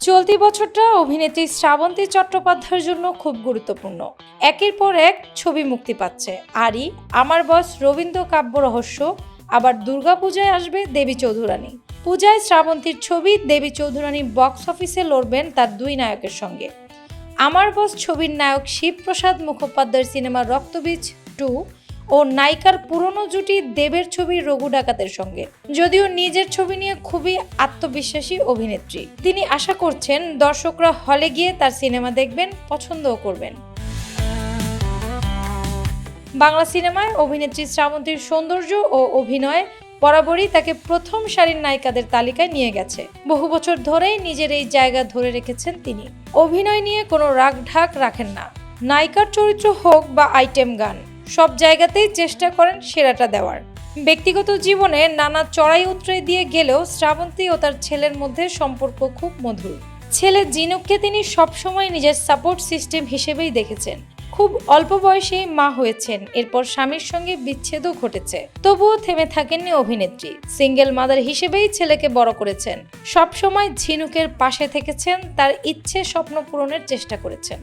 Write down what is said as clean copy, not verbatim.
চলতি বছরটা অভিনেত্রী শ্রাবন্তী চট্টোপাধ্যায়ের জন্য খুব গুরুত্বপূর্ণ। একের পর এক ছবি মুক্তি পাচ্ছে। আরই, আমার বস, রবীন্দ্র কাব্য রহস্য, আবার দুর্গাপূজায় আসবে দেবী চৌধুরানী। পূজায় শ্রাবন্তীর ছবি দেবী চৌধুরানী বক্স অফিসে লড়বেন তার দুই নায়কের সঙ্গে। আমার বস ছবির নায়ক শিবপ্রসাদ মুখোপাধ্যায়ের সিনেমা রক্তবীজ 2 ও নায়িকার পুরনো জুটি দেবের ছবি রঘু ডাকাতের সঙ্গে। যদিও নিজের ছবি নিয়ে খুবই আত্মবিশ্বাসী অভিনেত্রী, তিনি আশা করছেন দর্শকরা হলে গিয়ে তার সিনেমা দেখবেন, পছন্দও করবেন। বাংলা সিনেমায় অভিনেত্রী শ্রাবন্তীর সৌন্দর্য ও অভিনয় বরাবরই তাকে প্রথম সারির নায়িকাদের তালিকায় নিয়ে গেছে। বহু বছর ধরেই নিজের এই জায়গা ধরে রেখেছেন তিনি। অভিনয় নিয়ে কোনো রাগঢাক রাখেন না। নায়িকার চরিত্র হোক বা আইটেম গান, সব জায়গাতেই চেষ্টা করেন সেরাটা দেওয়ার। ব্যক্তিগত জীবনে নানা চড়াই উতরাই দিয়ে গেলেও শ্রাবন্তী ও তার ছেলের মধ্যে সম্পর্ক খুব মধুর। ছেলে জিনুককে তিনি সবসময় নিজের সাপোর্ট সিস্টেম হিসেবেই দেখেছেন। খুব অল্প বয়সেই মা হয়েছেন, এরপর স্বামীর সঙ্গে বিচ্ছেদও ঘটেছে। তবুও থেমে থাকেননি অভিনেত্রী। সিঙ্গেল মাদার হিসেবেই ছেলেকে বড় করেছেন। সবসময় ঝিনুকের পাশে থেকেছেন, তার ইচ্ছে স্বপ্ন পূরণের চেষ্টা করেছেন।